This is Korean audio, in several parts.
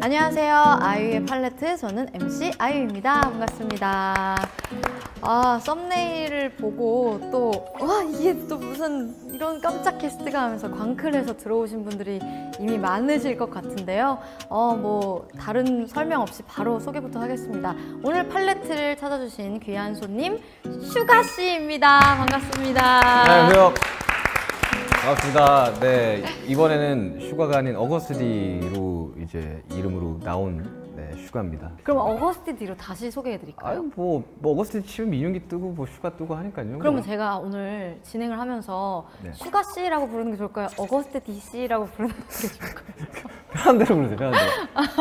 안녕하세요. 아이유의 팔레트, 저는 MC 아이유입니다. 반갑습니다. 썸네일을 보고 또 이게 또 무슨 이런 깜짝 게스트가 하면서 광클해서 들어오신 분들이 이미 많으실 것 같은데요. 뭐 다른 설명 없이 바로 소개부터 하겠습니다. 오늘 팔레트를 찾아주신 귀한 손님 슈가씨입니다. 반갑습니다. 안녕하세요. 반갑습니다. 네, 이번에는 슈가가 아닌 어거스디로 이제 이름으로 나온 슈가입니다. 그럼 어거스티 뒤로 다시 소개해드릴까요? 뭐 어거스디 치면 민윤기 뜨고 뭐 슈가 뜨고 하니까요. 그러면 제가 오늘 진행을 하면서 슈가 씨라고 부르는 게 좋을까요? 어거스티 씨라고 부르는 게 좋을까요? 편한 대로 부르세요. 편한 대로.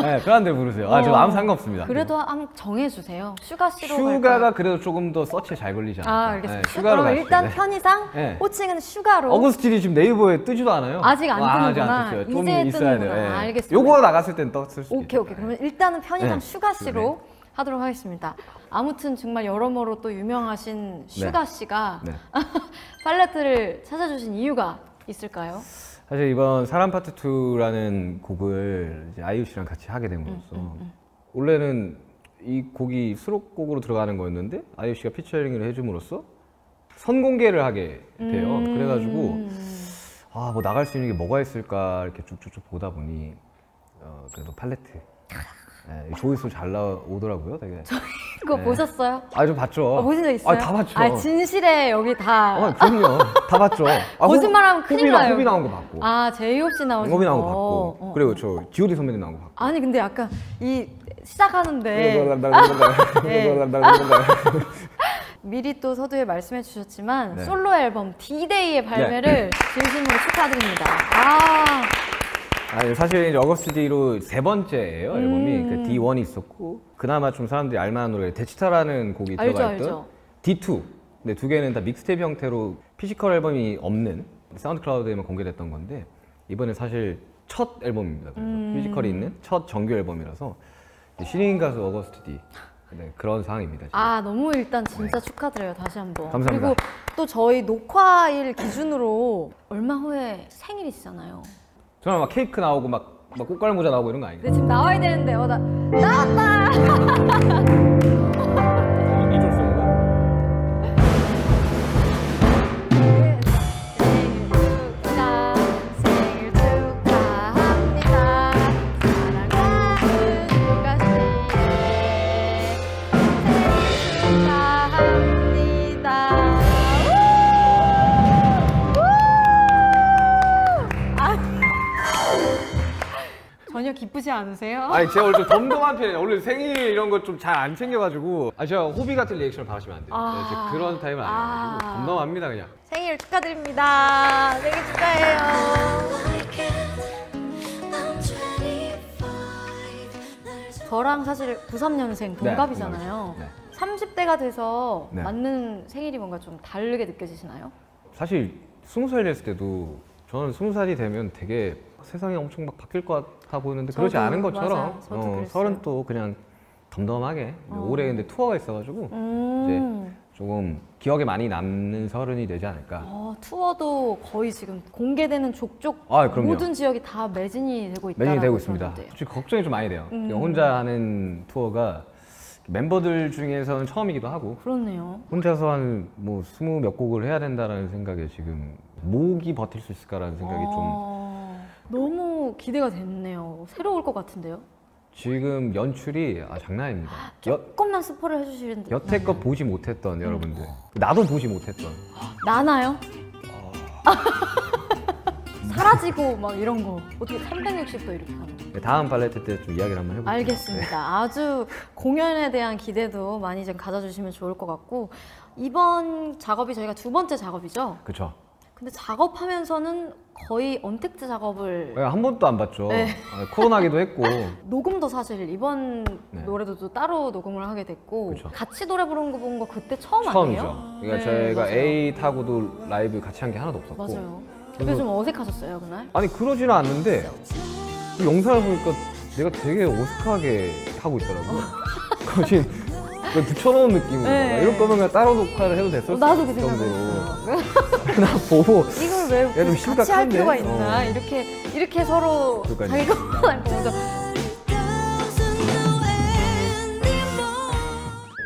네, 편한 대로 부르세요. 저 아무 상관없습니다. 그래도 한번 정해주세요. 슈가 씨로 슈가가 갈까요? 그래도 조금 더 서치에 잘 걸리지 않을까. 알겠습니다. 슈가로 그럼 일단 가시죠. 편의상 호칭은 슈가로. 어거스티디 지금 네이버에 뜨지도 않아요. 아직 안 뜨는구나. 아직 안 뜨죠. 이제 좀 있어야 돼요. 뜨는구나. 알겠습니다. 요거 나갔을 땐 떴을 수도 있어요. 오케이. 그러면 일단은 편의상 슈가 씨로 하도록 하겠습니다. 아무튼 정말 여러모로 또 유명하신 슈가 씨가 팔레트를 찾아주신 이유가 있을까요? 사실 이번 사람 파트 2라는 곡을 이제 아이유 씨랑 같이 하게 됨으로써 원래는 이 곡이 수록곡으로 들어가는 거였는데 아이유 씨가 피처링을 해줌으로써 선공개를 하게 돼요. 그래가지고 뭐 나갈 수 있는 게 뭐가 있을까 이렇게 쭉쭉쭉 보다 보니 그래도 팔레트 조회수 잘 나오더라고요, 되게. 그거 보셨어요? 좀 봤죠. 보신 적 있어요? 다 봤죠. 진실에 여기 다. 그럼요. 다 봤죠. 거짓말하면 큰일 나요. 호비 나온 거 봤고. 제이홉 씨 나오신 거. 호비 나온 거 봤고. 그리고 저 G.O.D 선배님 나온 거 봤고. 아니 근데 약간 이 시작하는데 미리 또 서두에 말씀해 주셨지만 솔로 앨범 D-Day의 발매를 진심으로 축하드립니다. 사실 이제 어거스디로 세 번째예요. 앨범이 그 D1이 있었고 그나마 좀 사람들이 알만한 노래 데치타라는 곡이 들어가 있던 D2. 근데 두 개는 다 믹스테이프 형태로 피지컬 앨범이 없는 사운드 클라우드에만 공개됐던 건데 이번에 사실 첫 앨범입니다. 그래서 피지컬이 있는 첫 정규 앨범이라서 신인 가수 어거스디 그런 상황입니다. 지금. 너무 일단 진짜 축하드려요. 다시 한번. 감사합니다. 그리고 또 저희 녹화일 기준으로 얼마 후에 생일이시잖아요. 저는 막 케이크 나오고 막 꽃갈 모자 나오고 이런 거 아니에요? 근데 지금 나와야 되는데 나왔다! 이쪽 소리가? 생일 축하합니다. 사랑하는 슈가씨 생일 축하합니다. 전혀 기쁘지 않으세요? 제가 원래 좀 덤덤한 편이에요. 원래 생일 이런 거 좀 잘 안 챙겨가지고 제가 호비 같은 리액션을 받으시면 안 돼요. 제가 그런 타입은 아니어가지고 덤덤합니다 그냥. 생일 축하드립니다. 생일 축하해요. 저랑 사실 93년생 동갑이잖아요. 30대가 돼서 맞는 생일이 뭔가 좀 다르게 느껴지시나요? 사실 20살 됐을 때도 저는 20살이 되면 되게 세상이 엄청 막 바뀔 것 같아 보이는데 그러지 않은 것처럼 서른 또 그냥 덤덤하게 올해 근데 투어가 있어가지고 이제 조금 기억에 많이 남는 서른이 되지 않을까. 투어도 거의 지금 공개되는 족족 그럼요. 모든 지역이 다 매진이 되고 있다. 매진이 되고 있습니다. 솔직히 걱정이 좀 많이 돼요. 혼자 하는 투어가 멤버들 중에서는 처음이기도 하고. 그렇네요. 혼자서 한 뭐 20 몇 곡을 해야 된다라는 생각에 지금 목이 버틸 수 있을까라는 생각이 좀. 너무 기대가 됐네요. 새로울 것 같은데요? 지금 연출이 장난 아닙니다. 조금만 스포를 해주시는데 여태껏 보지 못했던 여러분들, 나도 보지 못했던. 나나요? 사라지고 막 이런 거 어떻게 360도 이렇게 하는 거? 다음 팔레트 때 좀 이야기를 한번 해볼게요. 알겠습니다. 아주 공연에 대한 기대도 많이 좀 가져주시면 좋을 것 같고 이번 작업이 저희가 두 번째 작업이죠? 그렇죠. 근데 작업하면서는 거의 언택트 작업을 한 번도 안 봤죠. 코로나기도 했고 녹음도 사실 이번 노래도 또 따로 녹음을 하게 됐고 같이 노래 부르는 거 본 거 그때 처음이죠. 아니에요? 그러니까 저희가 맞아요. 에잇하고도 라이브 같이 한 게 하나도 없었고 맞아요. 그래서 좀 어색하셨어요 그날? 아니 그러지는 않는데 영상을 보니까 내가 되게 어색하게 하고 있더라고요. 거진 붙여놓은 느낌으로 이럴 거면 그냥 따로 녹화를 해도 됐었을 나도 그 정도로. 생각했어요. 나 보고 이걸 왜 같이 할 필요가 있나 이렇게 서로 자기가 보면서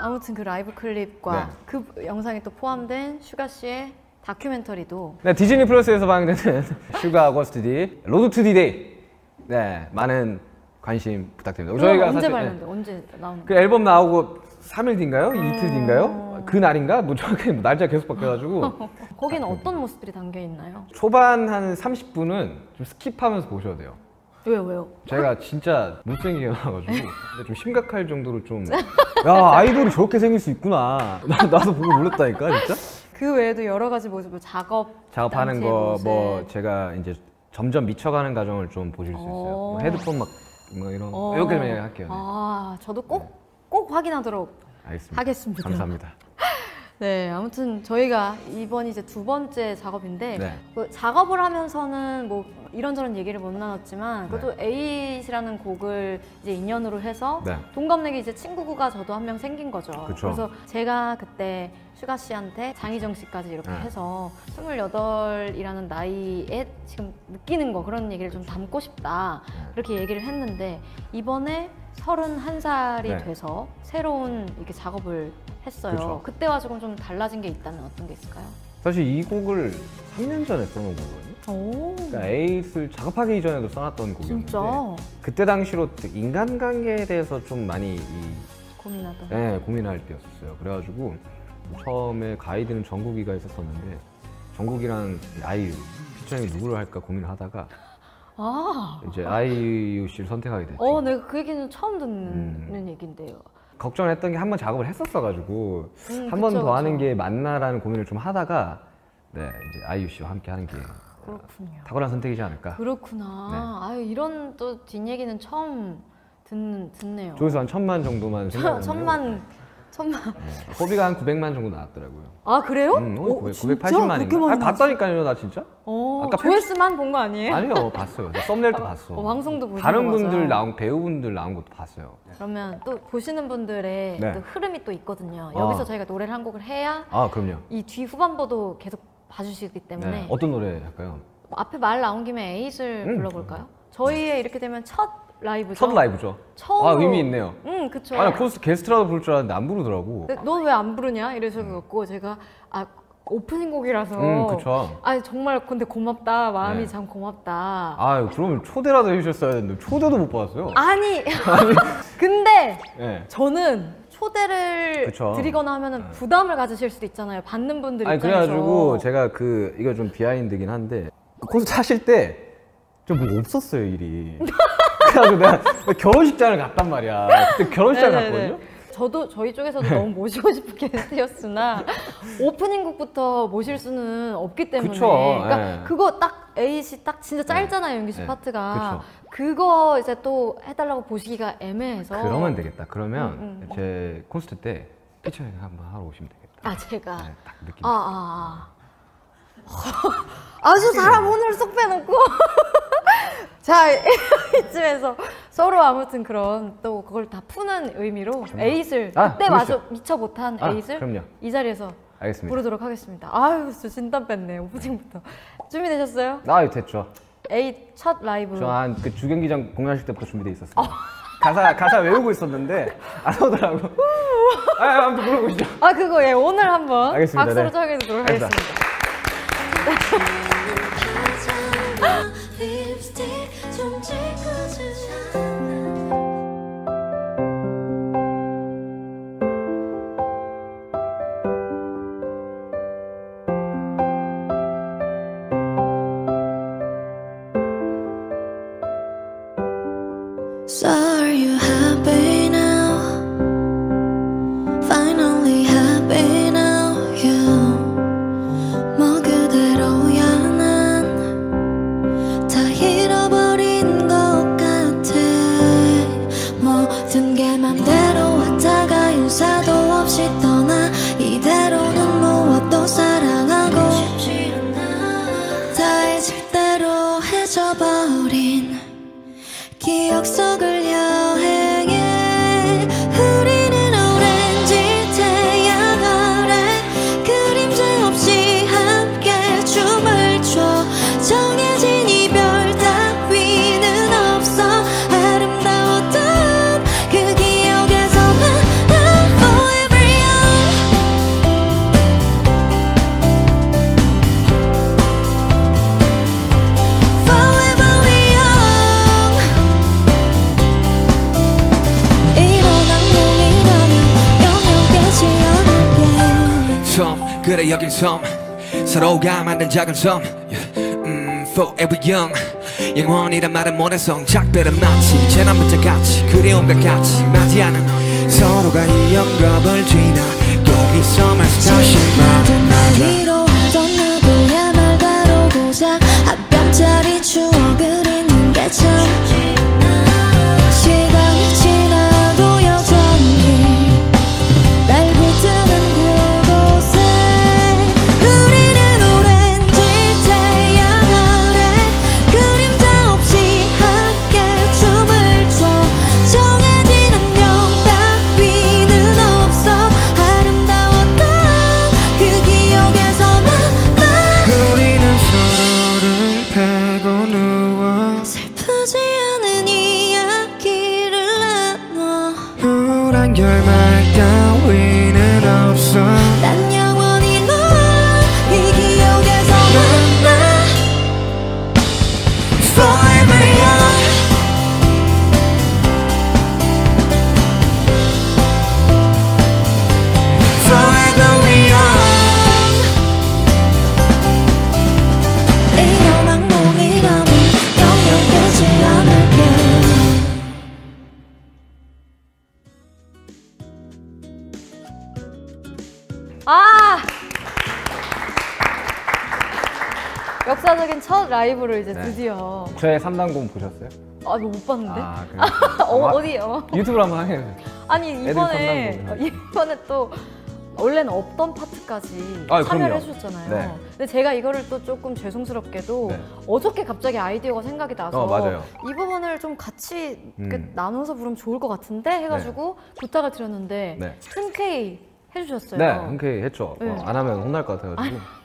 아무튼 그 라이브 클립과 네. 그 영상이 또 포함된 슈가 씨의 다큐멘터리도 네, 디즈니 플러스에서 방영되는 슈가 어거스트 D 로드 투 디데이. 네, 많은 관심 부탁드립니다. 저희가 언제 사실 발매인데 언제 나오는 그 앨범 나오고 3일 뒤인가요? 이틀 뒤인가요? 그 날인가? 뭐 정확히 날짜 계속 바뀌어가지고 거기는 어떤 모습들이 담겨 있나요? 초반 한 30분은 좀 스킵하면서 보셔야 돼요. 왜요? 제가 진짜 못생기게 나와가지고 근데 좀 심각할 정도로 좀 야 아이돌이 저렇게 생길 수 있구나 나도 보고 놀랐다니까 진짜. 그 외에도 여러 가지 모습, 작업하는 단체의 거 모습. 뭐 제가 이제 점점 미쳐가는 과정을 좀 보실 수 있어요. 뭐 헤드폰 막 이런 여기까지만 할게요. 네. 아, 저도 꼭 확인하도록 알겠습니다. 하겠습니다. 감사합니다. 네, 아무튼 저희가 이번이 이제 두 번째 작업인데 네. 그 작업을 하면서는 뭐 이런저런 얘기를 못 나눴지만 그것도 에잇이라는 곡을 이제 인연으로 해서 네. 동갑내기 이제 친구가 저도 한 명 생긴 거죠. 그쵸. 그래서 제가 그때 슈가 씨한테 장희정 씨까지 이렇게 네. 해서 28이라는 나이에 지금 느끼는 거 그런 얘기를 좀 담고 싶다 그렇게 얘기를 했는데 이번에 31살이 네. 돼서 새로운 이렇게 작업을 했어요. 그쵸. 그때와 조금 좀 달라진 게 있다면 어떤 게 있을까요? 사실 이 곡을 3년 전에 써놓은 거거든요. 오, 그러니까 에잇을 작업하기 이전에도 써놨던 곡이었는데 진짜 그때 당시로 인간관계에 대해서 좀 많이 고민하던. 고민할 때였어요. 그래가지고 처음에 가이드는 정국이가 있었었는데 정국이랑 아이유 피처링 누구를 할까 고민을 하다가 아, 이제 아이유 씨를 선택하게 됐죠. 내가 그 얘기는 처음 듣는 얘긴데요. 걱정을 했던 게 한 번 작업을 했었어가지고 한 번 그쵸, 더 하는 그쵸. 게 맞나라는 고민을 좀 하다가 네 이제 아이유 씨와 함께 하는 게 그렇군요. 탁월한 선택이지 않을까. 그렇구나. 아유, 이런 또 뒷얘기는 처음 듣네요. 조회수 한 1000만 정도만 생각하는데 천만. 호비가 한 900만 정도 나왔더라고요. 아, 그래요? 980만인가? 그렇게 많이 봤다니까요, 나 진짜? 아까 조회수만 본 거 아니에요? 아니요, 봤어요. 나 썸네일도 봤어. 방송도 보시고 다른 분들 배우분들 나온 것도 봤어요. 그러면 또 보시는 분들의 네. 또 흐름이 또 있거든요. 여기서 저희가 노래를 한 곡을 해야 아, 그럼요. 이 뒤 후반부도 계속 봐주시기 때문에 네. 어떤 노래 할까요? 앞에 말 나온 김에 에잇을 불러볼까요? 저희의 이렇게 되면 첫 라이브죠. 첫 라이브죠. 처음으로. 아, 의미 있네요. 그쵸. 아니, 코스 게스트라도 부를 줄 알았는데 안 부르더라고. 너 왜 안 부르냐? 이러셔갖고 제가 오프닝 곡이라서 그쵸. 정말 근데 고맙다. 마음이 네. 참 고맙다. 아, 그러면 초대라도 해주셨어야 했는데 초대도 못 받았어요. 아니 근데 네. 저는 초대를 그쵸. 드리거나 하면은 부담을 가지실 수도 있잖아요. 받는 분들 아니, 입장에서. 그래가지고 제가 이거 좀 비하인드긴 한데 콘서트 하실 때 좀 뭐 없었어요, 일이. 그래가지고 내가 결혼식장을 갔단 말이야. 그때 결혼식장 갔거든요. 저도 저희 쪽에서도 너무 모시고 싶은 게스트였으나 오프닝 곡부터 모실 수는 없기 때문에 그쵸, 그러니까 네. 그거 딱 에잇이 딱 진짜 짧잖아요. 윤기 씨 네. 파트가 그쵸. 그거 이제 또 해달라고 보시기가 애매해서 그러면 되겠다. 그러면 제 콘서트 때 피처링 한번 하러 오시면 되겠다. 제가 네, 딱 느낌. 아주 사람 오늘 쏙 빼놓고 자 이쯤에서 서로 아무튼 그런 또 그걸 다 푸는 의미로 에잇을 그때 마저 미처 못한 에잇을 그럼요. 이 자리에서 알겠습니다. 부르도록 하겠습니다. 아유 진짜 진땀 뺐네 오프닝부터. 준비되셨어요? 됐죠. 에잇 첫 라이브. 저 한 그 주경기장 공연하실 때부터 준비돼 있었어요. 가사 외우고 있었는데 안 오더라고. 아무튼 물어보시죠. 그거 오늘 한번 알겠습니다. 박수로 네. 청해드리도록 알겠습니다. 하겠습니다. So are you happy now? Finally happy now, you. 뭐 그대로야 난 다 잃어버린 것 같아. 모든 게 맘대로 왔다가 인사도 없이 떠나 이대로는 무엇도 사랑하고 다 잊을 대로 해져버린 기억 속을 여행해. 우리는 오렌지 태양 아래 그림자 없이 함께 춤을 춰. 정해진 이별 따위는 없어. 아름다웠던 그 기억에서만 I'm forever 그래 여긴 섬 서로가 만든 작은 섬 Forever young 영원이란 말은 모래성 작별은 마치 재난부터 같이 그리움과 같이 맞이하는 서로가 이 영겁을 지나 여기 섬에서 다시 모든 날 위로하던 누구의 말 다루고자 한 뼘짜리 추억을 잊는 게 참 시간이 지나도 여전히 날 붙드는 그곳에 우리는 오렌지 태양 아래 그림자 없이 함께 춤을 춰 정해진 운명 따위는 없어 아름다웠던 그 기억에서 만나 우리는 서로를 패고 누워 슬프지 않은 이야기를 나눠 우울한 결말 따위는 없어 난 영원히 널 이 기억에서 만나 Forever young Forever young 이런 악몽이라면 영영 깨지 않을게 아! 역사적인 첫 라이브를 이제 네. 드디어. 저의 3단공 보셨어요? 아, 이거 못 봤는데? 아, 그래요? 어디요? 유튜브로 한번 확인해보세요. 아니, 애들 이번에, 선당공. 이번에 또, 원래는 없던 파트까지 아, 참여를 그럼요. 해주셨잖아요. 네. 근데 제가 이거를 또 조금 죄송스럽게도 네. 어저께 갑자기 아이디어가 생각이 나서 맞아요. 이 부분을 좀 같이 이렇게 음. 나눠서 부르면 좋을 것 같은데 해가지고 부탁을 드렸는데 네. 흔쾌히 해주셨어요. 네, 흔쾌히 했죠. 네. 안 하면 혼날 것 같아가지고.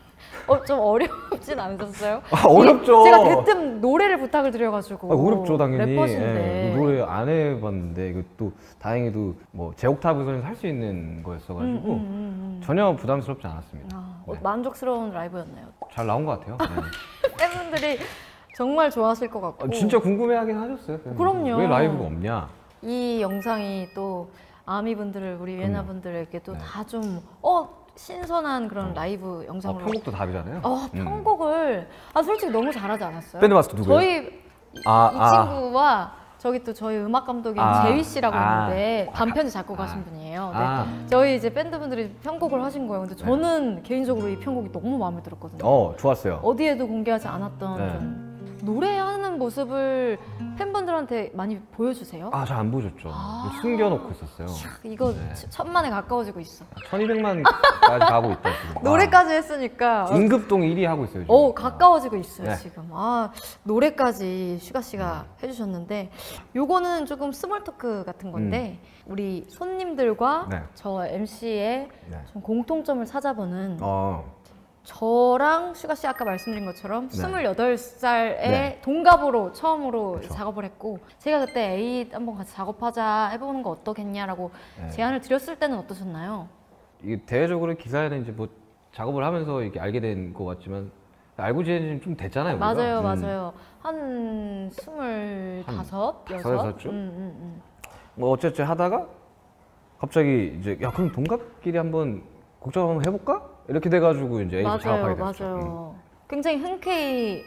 좀 어렵진 않으셨어요? 아, 어렵죠. 제가 대뜸 노래를 부탁을 드려가지고. 어렵죠, 당연히. 래퍼신데. 예, 노래 안 해봤는데, 이거 또 다행히도 뭐 제 옥타브에서는 할 수 있는 거였어가지고 전혀 부담스럽지 않았습니다. 아, 네. 만족스러운 라이브였네요. 잘 나온 것 같아요. 네. 팬분들이 정말 좋아하실 것 같고. 진짜 궁금해하긴 하셨어요. 그럼요. 왜 라이브가 없냐? 이 영상이 또 아미분들을 우리 유엔아분들에게 또 네. 다 좀 신선한 그런 라이브 영상으로. 편곡도 답이잖아요. 편곡을 솔직히 너무 잘하지 않았어요? 밴드 마스터 누구예요? 저희 이 아. 친구와 저기 또 저희 음악 감독인 재휘 씨라고 있는데 반편지 작곡하신 분이에요. 네. 저희 이제 밴드분들이 편곡을 하신 거예요. 근데 저는 개인적으로 이 편곡이 너무 마음에 들었거든요. 좋았어요. 어디에도 공개하지 않았던 네. 좀 노래하는 모습을 팬분들한테 많이 보여주세요. 잘 안 보여줬죠. 숨겨놓고 있었어요. 이거 네. 천만에 가까워지고 있어. 1200만까지 가고 있다 지금. 노래까지 했으니까 임급동 1위 하고 있어요. 지금. 가까워지고 있어요. 네. 지금. 노래까지 슈가 씨가 해주셨는데 요거는 조금 스몰 토크 같은 건데 우리 손님들과 네. 저 MC의 네. 좀 공통점을 찾아보는 저랑 슈가 씨 아까 말씀드린 것처럼 네. 28살의 네. 동갑으로 처음으로 그쵸. 작업을 했고 제가 그때 에잇 한번 같이 작업하자 해보는 거 어떠겠냐라고 네. 제안을 드렸을 때는 어떠셨나요? 이게 대외적으로 기사에는 이제 뭐 작업을 하면서 이렇게 알게 된 것 같지만 알고 지낸 지 좀 됐잖아요. 우리가. 맞아요, 맞아요. 한 25, 6? 여섯쯤? 뭐 어쨌든 하다가 갑자기 이제 야 그럼 동갑끼리 한번 곡 작업 한번 해볼까? 이렇게 돼가지고 이제 에이스 작업하게 됐죠. 맞아요. 굉장히 흔쾌히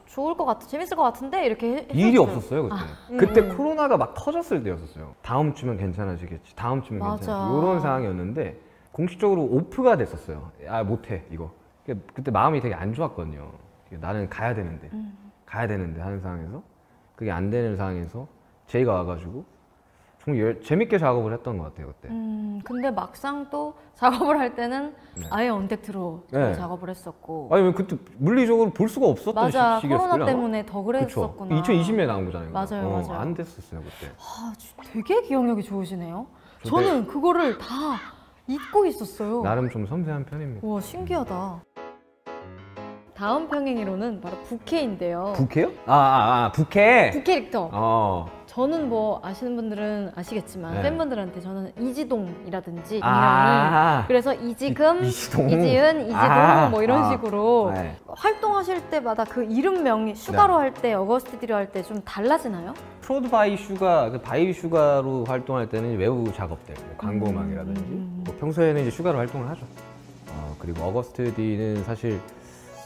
좋을 것 같아, 재밌을 것 같은데 이렇게 일이 했었어요. 없었어요 그때. 그때 코로나가 막 터졌을 때였었어요. 다음 주면 괜찮아지겠지. 다음 주면 맞아. 괜찮아지겠지. 이런 상황이었는데 공식적으로 오프가 됐었어요. 못해 이거. 그때 마음이 되게 안 좋았거든요. 나는 가야 되는데 하는 상황에서 그게 안 되는 상황에서 제이가 와가지고 정말 재밌게 작업을 했던 것 같아요 그때. 근데 막상 또 작업을 할 때는 아예 언택트로 네. 작업을 했었고. 아니 그때 물리적으로 볼 수가 없었던 맞아, 시기였어요. 코로나 때문에 더 그랬었구나. 2020년에 나온 거잖아요. 맞아요, 맞아요. 안 됐었어요 그때. 되게 기억력이 좋으시네요. 저 저는 그거를 다 잊고 있었어요. 나름 좀 섬세한 편입니다. 와, 신기하다. 다음 평행이로는 바로 부캐인데요. 부캐요? 부캐. 부캐릭터. 저는 뭐 아시는 분들은 아시겠지만 네. 팬분들한테 저는 이지동이라든지 익명이 그래서 이지금, 이지동. 이지은, 이지동 뭐 이런 식으로 네. 활동하실 때마다 그 이름명이 슈가로 할 때, 어거스티디로 할 때 좀 달라지나요? 프로드 바이 슈가, 바이 슈가로 활동할 때는 외부 작업들, 뭐 광고 음악이라든지 뭐 평소에는 이제 슈가로 활동을 하죠. 그리고 어거스트 D는 사실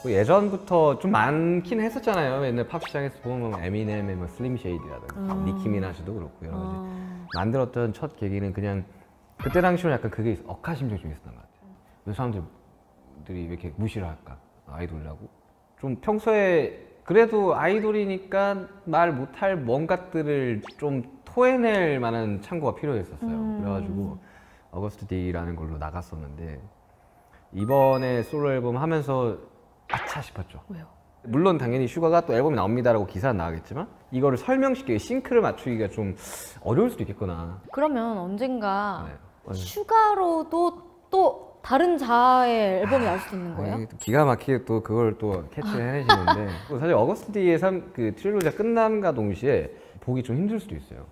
뭐 예전부터 좀 많긴 했었잖아요. 옛날 팝 시장에서 보면 뭐 에미넴의 뭐 슬림 쉐이디라든가 니키 미나즈도 그렇고 여러 가지 만들었던 첫 계기는 그냥 그때 당시로는 약간 그게 억하심정이 좀 있었던 것 같아요. 왜 사람들이 왜 이렇게 무시를 할까? 아이돌이라고? 좀 평소에 그래도 아이돌이니까 말 못할 뭔가들을 좀 토해낼 만한 창구가 필요했었어요. 그래가지고 어거스트 D라는 걸로 나갔었는데 이번에 솔로 앨범 하면서 아차 싶었죠. 왜요? 물론 당연히 슈가가 또 앨범이 나옵니다라고 기사는 나가겠지만 이거를 설명시키기, 싱크를 맞추기가 좀 어려울 수도 있겠구나. 그러면 언젠가 네. 슈가로도 또 다른 자아의 앨범이 나올 수도 있는 거예요? 또 기가 막히게 또 그걸 또 캐치를 해내시는데 사실 어거스트 D의 그 트릴로지가 끝남과 동시에 보기 좀 힘들 수도 있어요.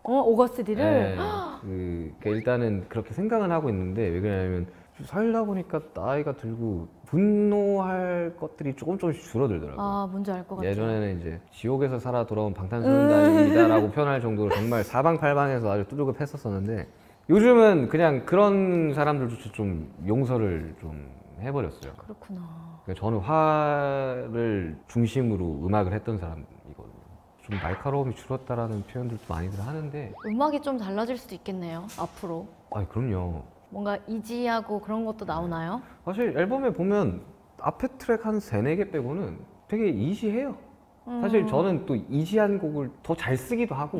오거스트 D를? 네. 그러니까 일단은 그렇게 생각은 하고 있는데 왜 그러냐면 살다 보니까 나이가 들고 분노할 것들이 조금씩 줄어들더라고요. 아, 뭔지 알 것 같아요. 예전에는 이제 지옥에서 살아 돌아온 방탄소년단이다라고 표현할 정도로 정말 사방팔방에서 아주 두들겨 팼었었는데 요즘은 그냥 그런 사람들조차 좀 용서를 좀 해버렸어요. 그렇구나. 그러니까 저는 화를 중심으로 음악을 했던 사람이거든요. 좀 날카로움이 줄었다라는 표현들도 많이들 하는데 음악이 좀 달라질 수도 있겠네요, 앞으로. 아 그럼요. 뭔가 이지하고 그런 것도 나오나요? 사실 앨범에 보면 앞에 트랙 한 3, 4개 빼고는 되게 이지해요. 사실 저는 또 이지한 곡을 더 잘 쓰기도 하고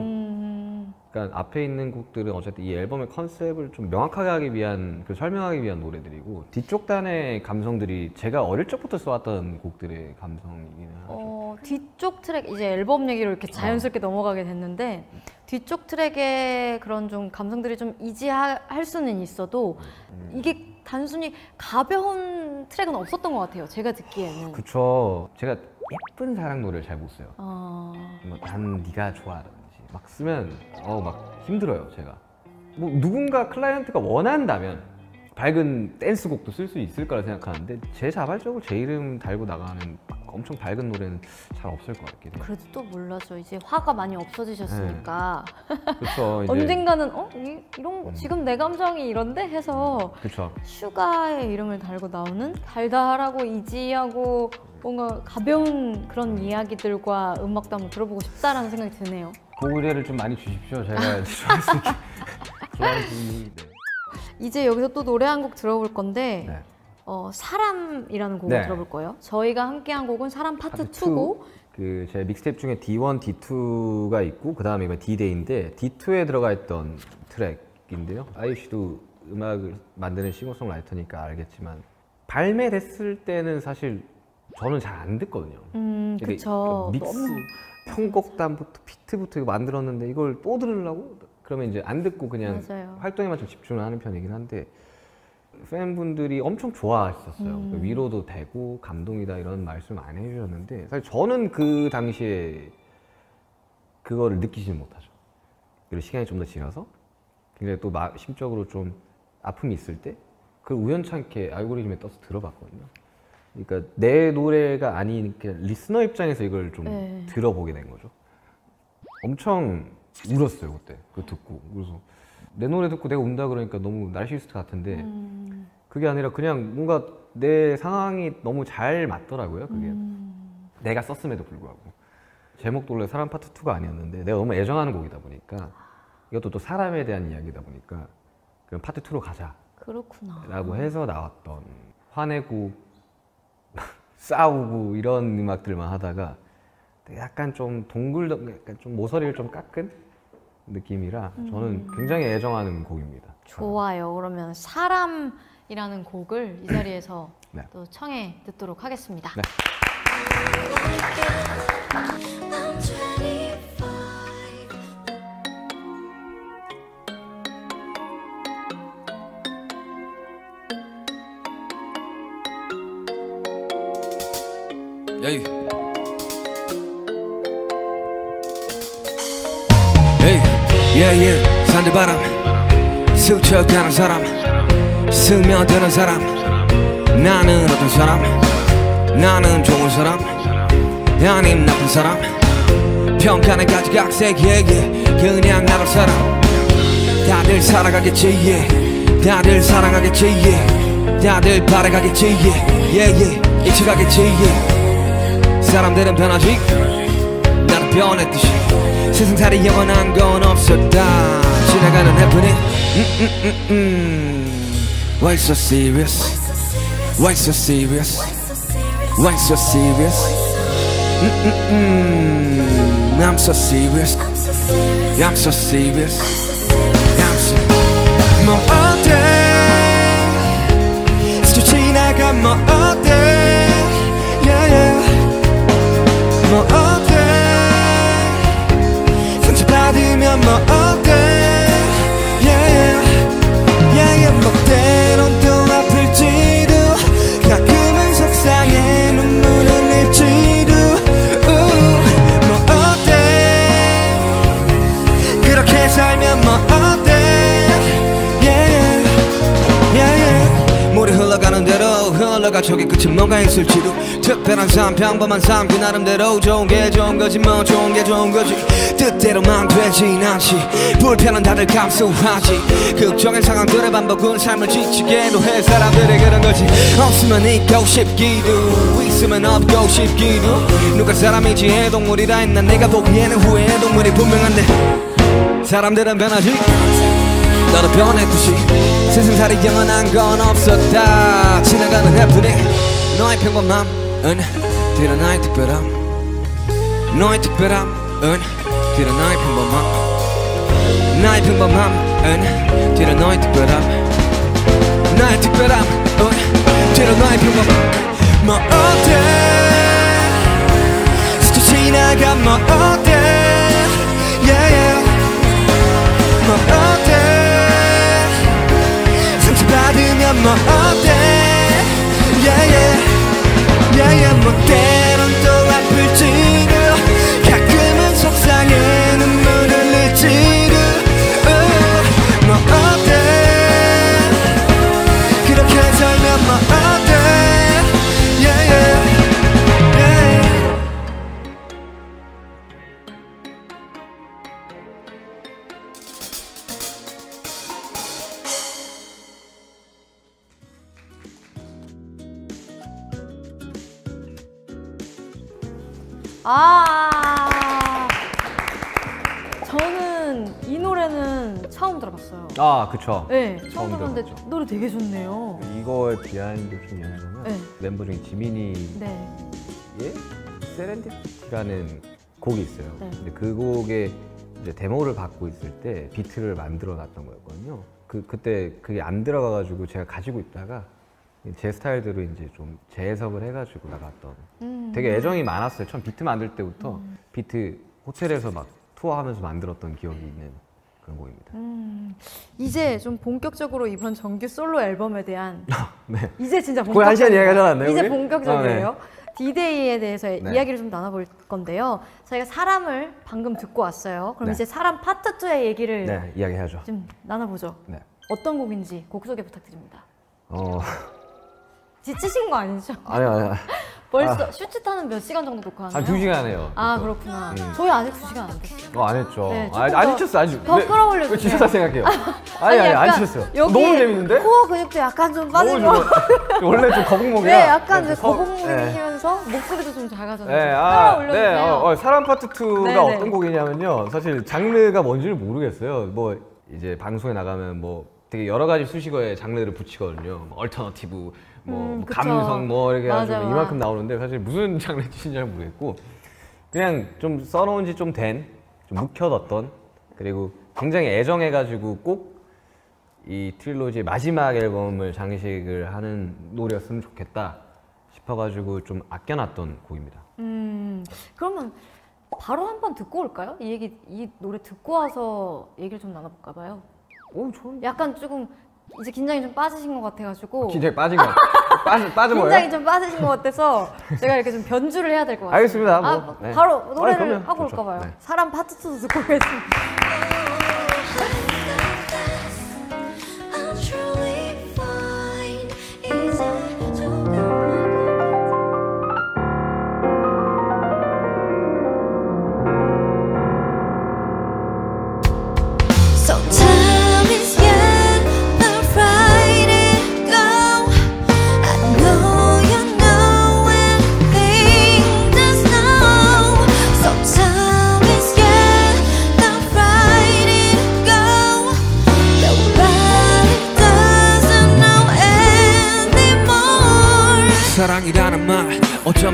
그러니까 앞에 있는 곡들은 어쨌든 이 앨범의 컨셉을 좀 명확하게 하기 위한 설명하기 위한 노래들이고 뒤쪽 단의 감성들이 제가 어릴 적부터 써왔던 곡들의 감성이기는 하죠. 뒤쪽 트랙, 이제 앨범 얘기로 이렇게 자연스럽게 넘어가게 됐는데 뒤쪽 트랙의 그런 좀 감성들이 좀 이지할 수는 있어도 이게 단순히 가벼운 트랙은 없었던 것 같아요, 제가 듣기에는. 그쵸. 제가 예쁜 사랑 노래를 잘 못 써요. 난 네가 좋아라든지 막 쓰면 막 힘들어요, 제가. 뭐 누군가 클라이언트가 원한다면 밝은 댄스곡도 쓸 수 있을 거라 생각하는데 제 자발적으로 제 이름 달고 나가는 엄청 밝은 노래는 잘 없을 것 같긴 해요. 그래도 또 몰라죠. 이제 화가 많이 없어지셨으니까. 그쵸. 이제 언젠가는 이런 지금 내 감정이 이런데 해서 그쵸. 슈가의 이름을 달고 나오는 달달하고 이지하고 뭔가 가벼운 그런 이야기들과 음악도 한번 들어보고 싶다라는 생각이 드네요. 그 의뢰를 좀 많이 주십시오. 제가 좋아할 수 있게. 좋아하는 분이. 네. 이제 여기서 또 노래 한 곡 들어볼 건데 네. 사람이라는 곡을 네. 들어볼 거예요. 저희가 함께한 곡은 사람 파트 2고 그 제 믹스테이프 중에 D1, D2가 있고 그 다음에 이번 D-Day인데 D2에 들어가 있던 트랙인데요. 아이유 씨도 음악을 만드는 싱어송라이터니까 알겠지만 발매됐을 때는 사실 저는 잘 안 듣거든요. 그쵸. 믹스, 너무 편곡단부터 비트부터 이거 만들었는데 이걸 또 들으려고? 그러면 이제 안 듣고 그냥 맞아요. 활동에만 좀 집중을 하는 편이긴 한데 팬분들이 엄청 좋아하셨어요. 위로도 되고 감동이다 이런 말씀 많이 해주셨는데 사실 저는 그 당시에 그거를 느끼지는 못하죠. 그리고 시간이 좀 더 지나서 굉장히 또 심적으로 좀 아픔이 있을 때 그걸 우연찮게 알고리즘에 떠서 들어봤거든요. 그러니까 내 노래가 아닌 리스너 입장에서 이걸 좀 들어보게 된 거죠. 엄청 울었어요 그때 그거 듣고. 그래서 내 노래 듣고 내가 운다 그러니까 너무 나르시스트 같은데 그게 아니라 그냥 뭔가 내 상황이 너무 잘 맞더라고요. 그게 내가 썼음에도 불구하고 제목도 원래 사람 파트 2가 아니었는데 내가 너무 애정하는 곡이다 보니까 이것도 또 사람에 대한 이야기다 보니까 그럼 파트 2로 가자. 그렇구나. 라고 해서 나왔던 화내고 싸우고 이런 음악들만 하다가 약간 좀 약간 좀 모서리를 좀 깎은 느낌이라 저는 굉장히 애정하는 곡입니다. 좋아요. 그러면 사람이라는 곡을 이 자리에서 네. 또 청해 듣도록 하겠습니다. 네. Hey. Hey. Yeah, yeah. 산들바람 스쳐가는 사람 스며드는 사람 나는 어떤 사람 나는 좋은 사람 아님 나쁜 사람 평가는 가지각색 yeah, yeah. 그냥 나를 사람 다들 살아가겠지 yeah. 다들 사랑하겠지 yeah. 다들 바라가겠지 잊혀가겠지 사람들은 변하지 나는 변했듯이 세상살이 영원한 건 없었다 지나가는 해프닝 Why so serious Why so serious Why so serious I'm so serious I'm so serious I'm so 뭐 어때 스쳐 지나가 뭐 어때 yeah, yeah. 뭐 어때 상처받으면 뭐 어때 yeah, yeah. Yeah, yeah. 뭐 때론 또 아플지도 가끔은 속상해 눈물 흘릴지도 뭐 어때 그렇게 살면 뭐 어때 yeah, yeah, yeah. 물이 흘러가는 대로 흘러가 저기 끝에 뭔가 있을지도 특별한 삶 평범한 삶 그 나름대로 좋은 게 좋은 거지 뭐 좋은 게 좋은 거지 뜻대로만 되진 않지 불편은 다들 감수하지 극적인 상황들의 반복은 삶을 지치게도 해 사람들이 그런 거지 없으면 있고 싶기도 있으면 없고 싶기도 누가 사람이지 애동물이라 했나 내가 보기에는 후회의 동물이 분명한데 사람들은 변하지 너도 변했듯이 세상살이 영원한 건 없었다 지나가는 해프닝 너의 평범함은 드러나의 특별함 너의 특별함은 드러나의 평범함 나의 평범함은 드러나의 특별함 나의 특별함은 드러나의 평범함 뭐 어때 스쳐 지나가 뭐 어때 yeah, yeah. 뭐 어때 상처받으면 뭐 어때 yeah, yeah. Yeah, yeah. 뭐 때론 또 아플지도 가끔은 속상해 눈물 흘릴지도 뭐 어때 그렇게 살면 뭐 어때 yeah, yeah. Yeah. 저는 이 노래는 처음 들어봤어요. 아 그쵸. 네, 처음 처음 들어봤는데 들어봤죠. 노래 되게 좋네요. 이거의 비하인드 좀 얘기하자면 네. 멤버 중에 지민이의 네. 세렌디티라는 곡이 있어요. 네. 근데 그 곡에 이제 데모를 받고 있을 때 비트를 만들어 놨던 거였거든요. 그때 그게 안 들어가가지고 제가 가지고 있다가 제 스타일대로 이제 좀 재해석을 해가지고 나갔던 되게 애정이 많았어요. 처음 비트 만들 때부터 비트 호텔에서 막 투어하면서 만들었던 기억이 있는 그런 곡입니다. 이제 좀 본격적으로 이번 정규 솔로 앨범에 대한 네. 이제 진짜 거의 한 시간 본격적이에요. 이야기하지 않았나요, 이제 우리? 본격적이에요. 디데이에 대해서 네. 이야기를 좀 나눠볼 건데요. 저희가 사람을 방금 듣고 왔어요. 그럼 네. 이제 사람 파트 2의 얘기를 네, 이야기하죠. 좀 나눠보죠. 네. 어떤 곡인지 곡 소개 부탁드립니다. 지치신 거 아니죠? 아니요. 벌써 슈츠타는 몇 시간 정도 녹화하나요? 한 2시간 해요. 아 그렇구나. 저희 아직 2시간 안 됐어요. 안 했죠. 네, 안 지쳤어, 아직. 더 끌어올려주세요. 왜 지쳤다 생각해요? 아니, 안 약간 지쳤어요. 여기 너무 재밌는데? 코어 근육도 약간 좀 너무 빠지고 좋아. 원래 좀 거북목이라. 네, 약간 네, 이제 거북목이면서 목소리도 좀 작아졌는데 네, 끌어올려주세요. 사람 파트 2가 네, 네. 어떤 곡이냐면요. 사실 장르가 뭔지를 모르겠어요. 뭐 이제 방송에 나가면 뭐 되게 여러 가지 수식어에 장르를 붙이거든요. 뭐 얼터너티브, 뭐 그쵸. 감성 뭐 이렇게 맞아요. 해가지고 이만큼 나오는데 사실 무슨 장르인지 잘 모르겠고 그냥 좀 써놓은 지 좀 된, 좀 묵혀뒀던 그리고 굉장히 애정해가지고 꼭 이 트릴로지의 마지막 앨범을 장식을 하는 노래였으면 좋겠다 싶어가지고 좀 아껴놨던 곡입니다. 그러면 바로 한번 듣고 올까요? 이 노래 듣고 와서 얘기를 좀 나눠볼까 봐요. 오, 좋은. 약간 조금 이제 긴장이 좀 빠지신 것 같아가지고 긴장이 빠진 거 빠진 거예요? 긴장이 좀 빠지신 것 같아서 제가 이렇게 좀 변주를 해야 될 것 같아요. 알겠습니다. 뭐, 네. 바로 노래를 그럼요. 하고 좋죠. 올까 봐요. 네. 사람 파트 2도 듣고 오겠습니다. I'm truly fine. 이제 조금 So time is yeah, not right it go.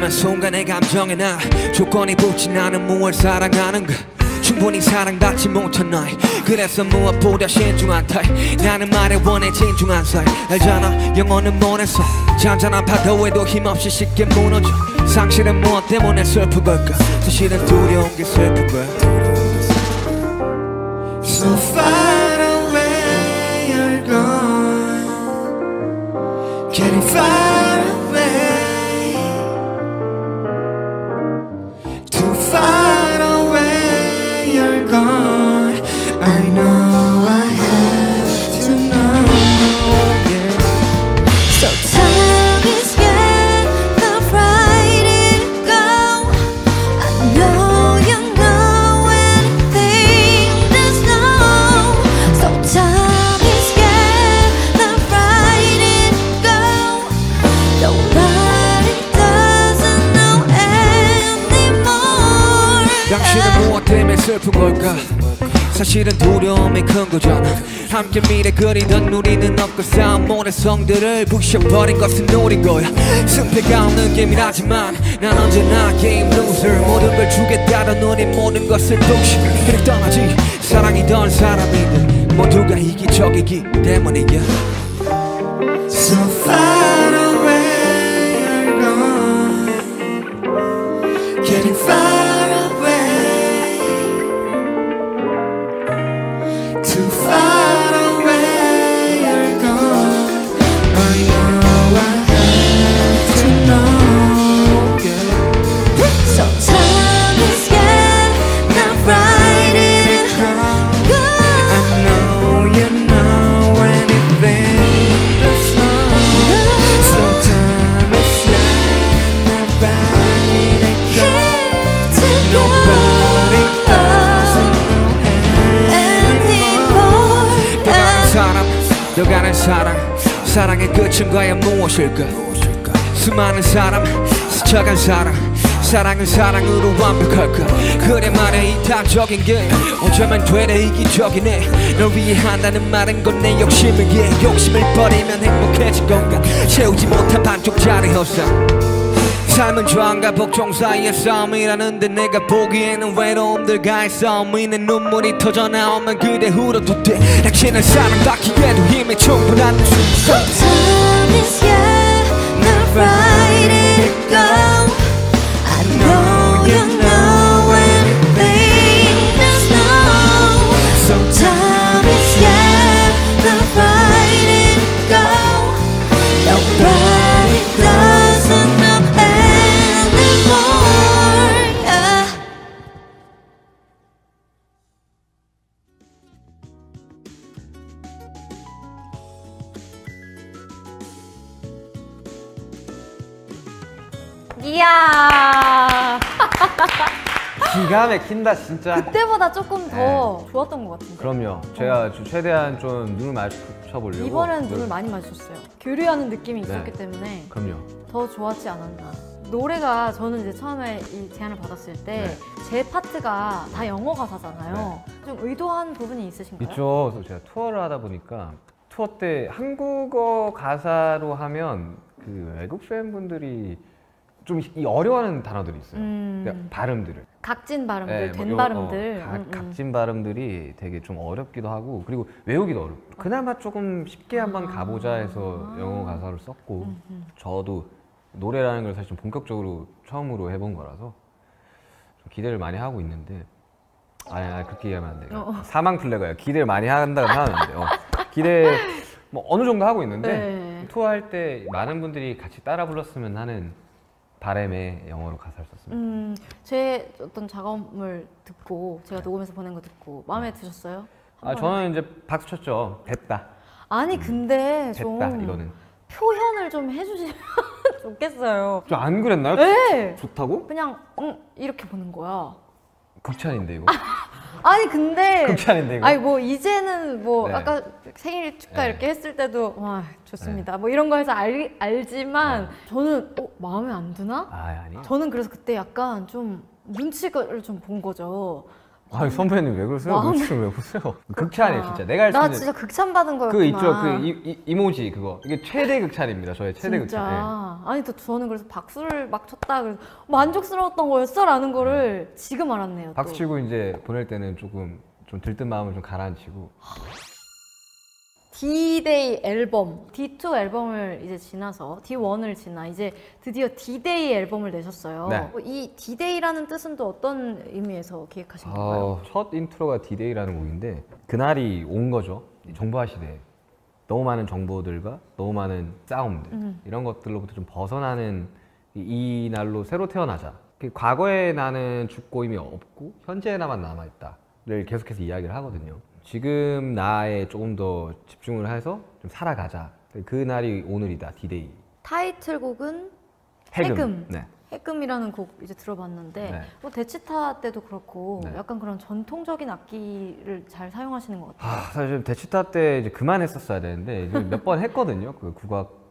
하지만 순간의 감정에 나 조건이 붙진 않은 무얼 사랑하는가 충분히 사랑받지 못한 나이 그래서 무엇보다 신중한 타입 나는 말에 원해 진중한 사이 알잖아 영혼은 모래서 잔잔한 파도에도 힘없이 쉽게 무너져 상실은 무엇 때문에 슬픈 걸까 사실은 두려운 게 슬픈 거야 So far away you're gone Getting far away Too far away you're gone I know I have to know yeah. So time is gonna right it go I know you know anything there's no So time is gonna right it go Nobody doesn't know anymore 당신은 무엇 때문에 슬픈 걸까 사실은 두려움이 큰 거잖아 함께 미래 그리던 우리는 없고 쌓은 모래성들을 부셔버린 것은 노린 거야 승패가 없는 게임이라지만 난 언제나 게임 루저 모든 걸 주겠다던 우린 모든 것을 독식 그리 떠나지 사랑이던 사람이든 모두가 이기적이기 때문이야 So far away you're gone Getting far away Too far away you're gone I know I have to know yeah. So time is gonna right it go I know you know anything that's wrong So time is gonna right it go Nobody doesn't 또 가는 사랑 사랑의 끝은 과연 무엇일까 수많은 사람 스쳐간 사랑 사랑은 사랑으로 완벽할까 그래 말야 이타적인 게 어쩌면 되레 이기적이네 널 위해 한다는 말은 건 내 욕심이기에 욕심을 버리면 행복해질 건가 채우지 못한 반쪽짜리 허상 삶은 저항과 복종 사이의 싸움이라는데 내가 보기에는 외로움들과의 싸움이 내 눈물이 터져 나오면 그대 울어도 돼 당신은 사랑받기에도 힘이 충분한 So time is gonna right it go I know you know anything there's no So time is gonna right it go Nobody doesn't know anymore yeah. 이야. 기가 막힌다 진짜. 그때보다 조금 더 좋았던 것 같은데. 그럼요. 제가 최대한 좀 눈을 맞춰보려고. 이번엔 눈을 많이 마주쳤어요. 교류하는 느낌이 네. 있었기 때문에 그럼요. 더 좋았지 않았나. 노래가 저는 이제 처음에 이 제안을 받았을 때 제 파트가 다 영어 가사잖아요. 좀 의도한 부분이 있으신가요? 있죠. 그래서 제가 투어를 하다 보니까 투어 때 한국어 가사로 하면 그 외국 팬분들이 좀 어려워하는 단어들이 있어요. 그러니까 발음들을. 각진 발음들, 된 뭐 발음들. 각진 발음들이 되게 좀 어렵기도 하고 그리고 외우기도 어렵고 그나마 조금 쉽게 한번 가보자 해서 영어 가사를 썼고 저도 노래라는 걸 사실 좀 본격적으로 처음으로 해본 거라서 좀 기대를 많이 하고 있는데 아니 그렇게 얘기하면 안 돼요. 사망 플래그예요. 기대를 많이 한다고 하면 안 돼요. 기대 뭐 어느 정도 하고 있는데 네. 투어할 때 많은 분들이 같이 따라 불렀으면 하는 바람에 영어로 가사를 썼습니다. 제 어떤 작업을 듣고 제가 녹음해서 보낸 거 듣고 마음에 드셨어요? 저는 이제 박수 쳤죠. 됐다. 아니 근데 됐다 좀 이거는. 표현을 좀 해주시면 좋겠어요. 좀 안 그랬나요? 네. 좋다고? 그냥 이렇게 보는 거야. 극찬인데 이거. 아니 근데 극찬인데 이거. 아니 뭐 이제는 뭐 네. 아까 생일 축하 네. 이렇게 했을 때도 와 좋습니다. 뭐 이런 거 해서 알지만 저는 마음에 안 드나? 아니. 저는 그래서 그때 약간 좀 눈치를 좀 본 거죠. 아 선배님 왜 그러세요? 마음을- 눈치를 왜 보세요? 극찬이에요 진짜. 내가 할 수 나 있는 진짜 극찬 받은 거였구나. 그 있죠 그 이모지 그거 이게 최대 극찬입니다. 저의 최대 진짜. 극찬. 아니 또 저는 그래서 박수를 막 쳤다 그래서 만족스러웠던 거였어라는 거를 지금 알았네요. 예. 박수 또. 치고 이제 보낼 때는 조금 좀 들뜬 마음을 좀 가라앉히고. D-Day 앨범, D2 앨범을 이제 지나서 D1을 지나 이제 드디어 D-Day 앨범을 내셨어요. 네. 이 D-Day라는 뜻은 또 어떤 의미에서 기획하신 건가요? 첫 인트로가 D-Day라는 곡인데 그날이 온 거죠. 정보화 시대에 너무 많은 정보들과 너무 많은 싸움들 이런 것들로부터 좀 벗어나는 이 날로 새로 태어나자. 그 과거에 나는 죽고 이미 없고 현재에 나만 남아있다를 계속해서 이야기를 하거든요. 지금 나에 조금 더 집중을 해서 좀 살아가자. 그 날이 오늘이다. D-Day. 타이틀곡은 해금. 네. 해금이라는 곡 이제 들어봤는데 네. 뭐 데치타 때도 그렇고 네. 약간 그런 전통적인 악기를 잘 사용하시는 것 같아요. 사실 데치타 때 이제 그만했었어야 되는데 몇 번 했거든요. 그